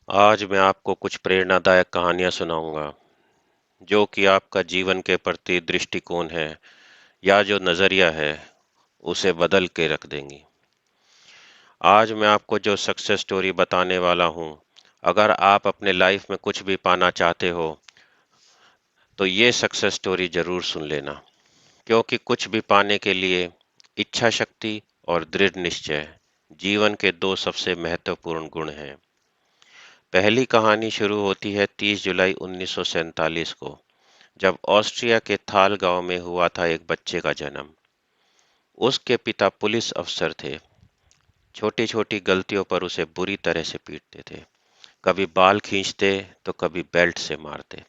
आज मैं आपको कुछ प्रेरणादायक कहानियाँ सुनाऊँगा, जो कि आपका जीवन के प्रति दृष्टिकोण है या जो नज़रिया है, उसे बदल के रख देंगी। आज मैं आपको जो सक्सेस स्टोरी बताने वाला हूँ, अगर आप अपने लाइफ में कुछ भी पाना चाहते हो, तो ये सक्सेस स्टोरी ज़रूर सुन लेना। क्योंकि कुछ भी पाने के लिए इच्छा शक्ति और दृढ़ निश्चय जीवन के दो सबसे महत्वपूर्ण गुण हैं। पहली कहानी शुरू होती है 30 जुलाई 1947 को, जब ऑस्ट्रिया के थाल गांव में हुआ था एक बच्चे का जन्म। उसके पिता पुलिस अफसर थे। छोटी छोटी गलतियों पर उसे बुरी तरह से पीटते थे। कभी बाल खींचते तो कभी बेल्ट से मारते।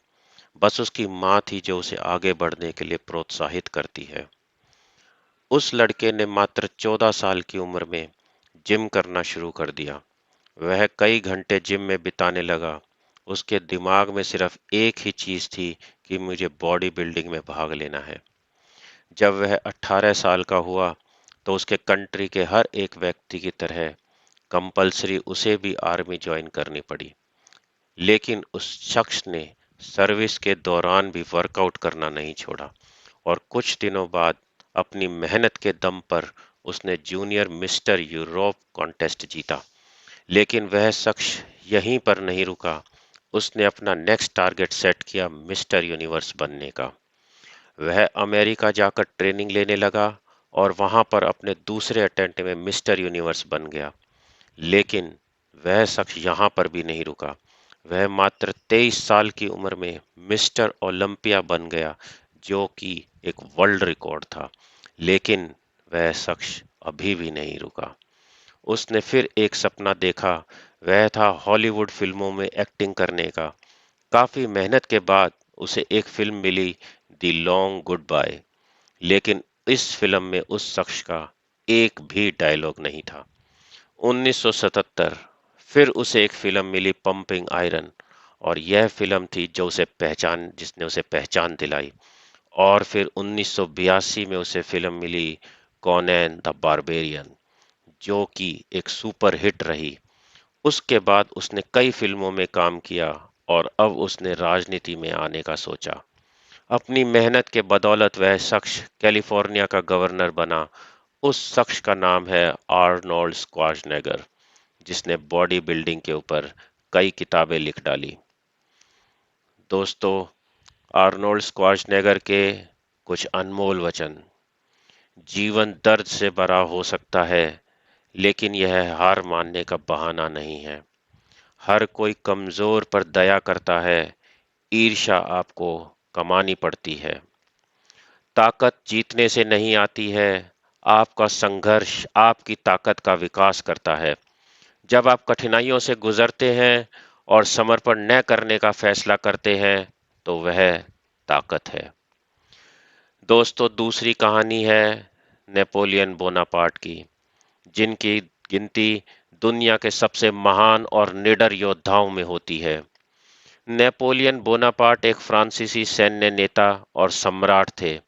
बस उसकी माँ थी जो उसे आगे बढ़ने के लिए प्रोत्साहित करती है। उस लड़के ने मात्र 14 साल की उम्र में जिम करना शुरू कर दिया। वह कई घंटे जिम में बिताने लगा। उसके दिमाग में सिर्फ एक ही चीज थी कि मुझे बॉडी बिल्डिंग में भाग लेना है। जब वह 18 साल का हुआ, तो उसके कंट्री के हर एक व्यक्ति की तरह कंपलसरी उसे भी आर्मी ज्वाइन करनी पड़ी। लेकिन उस शख्स ने सर्विस के दौरान भी वर्कआउट करना नहीं छोड़ा और कुछ दिनों बाद अपनी मेहनत के दम पर उसने जूनियर मिस्टर यूरोप कॉन्टेस्ट जीता। लेकिन वह शख्स यहीं पर नहीं रुका। उसने अपना नेक्स्ट टारगेट सेट किया मिस्टर यूनिवर्स बनने का। वह अमेरिका जाकर ट्रेनिंग लेने लगा और वहां पर अपने दूसरे अटेम्प्ट में मिस्टर यूनिवर्स बन गया। लेकिन वह शख्स यहाँ पर भी नहीं रुका। वह मात्र 23 साल की उम्र में मिस्टर ओलंपिया बन गया, जो कि एक वर्ल्ड रिकॉर्ड था। लेकिन वह शख्स अभी भी नहीं रुका। उसने फिर एक सपना देखा। वह था हॉलीवुड फिल्मों में एक्टिंग करने का। काफी मेहनत के बाद उसे एक फिल्म मिली, द लॉन्ग गुड बाय। लेकिन इस फिल्म में उस शख्स का एक भी डायलॉग नहीं था। 1977 फिर उसे एक फिल्म मिली, पंपिंग आयरन, और यह फिल्म थी जिसने उसे पहचान दिलाई। और फिर 1982 में उसे फिल्म मिली, कॉनैन द बारबेरियन, जो कि एक सुपर हिट रही। उसके बाद उसने कई फिल्मों में काम किया और अब उसने राजनीति में आने का सोचा। अपनी मेहनत के बदौलत वह शख्स कैलिफोर्निया का गवर्नर बना। उस शख्स का नाम है आर्नोल्ड स्क्वार्ज़नेगर, जिसने बॉडी बिल्डिंग के ऊपर कई किताबें लिख डाली। दोस्तों, आर्नोल्ड स्क्वार्ज़नेगर के कुछ अनमोल वचन। जीवन दर्द से भरा हो सकता है, लेकिन यह हार मानने का बहाना नहीं है। हर कोई कमजोर पर दया करता है, ईर्ष्या आपको कमानी पड़ती है। ताकत जीतने से नहीं आती है, आपका संघर्ष आपकी ताकत का विकास करता है। जब आप कठिनाइयों से गुजरते हैं और समर्पण न करने का फैसला करते हैं, तो वह ताकत है। दोस्तों, दूसरी कहानी है नेपोलियन बोनापार्ट की, जिनकी गिनती दुनिया के सबसे महान और निडर योद्धाओं में होती है। नेपोलियन बोनापार्ट एक फ्रांसीसी सैन्य नेता और सम्राट थे,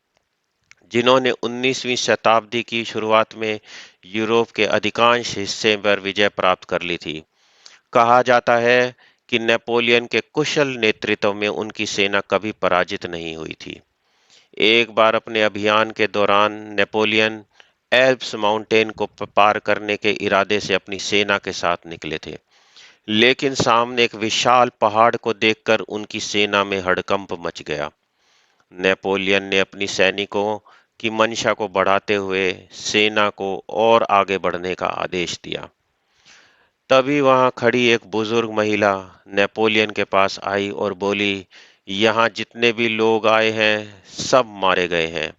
जिन्होंने 19वीं शताब्दी की शुरुआत में यूरोप के अधिकांश हिस्से पर विजय प्राप्त कर ली थी। कहा जाता है कि नेपोलियन के कुशल नेतृत्व में उनकी सेना कभी पराजित नहीं हुई थी। एक बार अपने अभियान के दौरान नेपोलियन एल्प्स माउंटेन को पार करने के इरादे से अपनी सेना के साथ निकले थे। लेकिन सामने एक विशाल पहाड़ को देखकर उनकी सेना में हड़कंप मच गया। नेपोलियन ने अपनी सैनिकों की मंशा को बढ़ाते हुए सेना को और आगे बढ़ने का आदेश दिया। तभी वहां खड़ी एक बुजुर्ग महिला नेपोलियन के पास आई और बोली, यहाँ जितने भी लोग आए हैं, सब मारे गए हैं।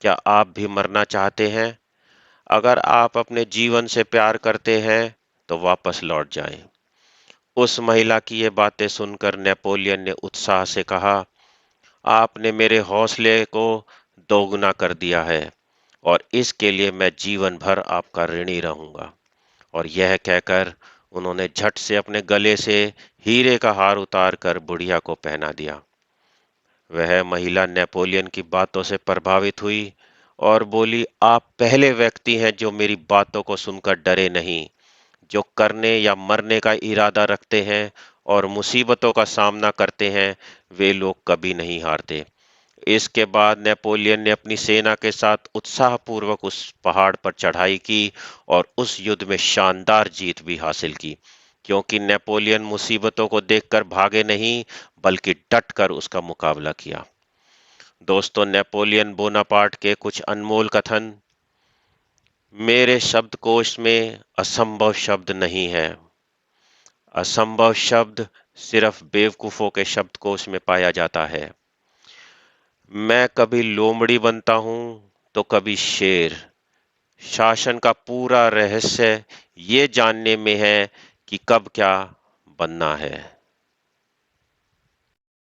क्या आप भी मरना चाहते हैं? अगर आप अपने जीवन से प्यार करते हैं, तो वापस लौट जाएं। उस महिला की ये बातें सुनकर नेपोलियन ने उत्साह से कहा, आपने मेरे हौसले को दोगुना कर दिया है और इसके लिए मैं जीवन भर आपका ऋणी रहूंगा। और यह कहकर उन्होंने झट से अपने गले से हीरे का हार उतार कर बुढ़िया को पहना दिया। वह महिला नेपोलियन की बातों से प्रभावित हुई और बोली, आप पहले व्यक्ति हैं जो मेरी बातों को सुनकर डरे नहीं, जो करने या मरने का इरादा रखते हैं और मुसीबतों का सामना करते हैं, वे लोग कभी नहीं हारते। इसके बाद नेपोलियन ने अपनी सेना के साथ उत्साहपूर्वक उस पहाड़ पर चढ़ाई की और उस युद्ध में शानदार जीत भी हासिल की, क्योंकि नेपोलियन मुसीबतों को देखकर भागे नहीं, बल्कि डटकर उसका मुकाबला किया। दोस्तों, नेपोलियन बोनापार्ट के कुछ अनमोल कथन मेरे शब्दकोश में असंभव शब्द नहीं है। असंभव शब्द सिर्फ बेवकूफों के शब्दकोश में पाया जाता है। मैं कभी लोमड़ी बनता हूं तो कभी शेर। शासन का पूरा रहस्य ये जानने में है कि कब क्या बनना है।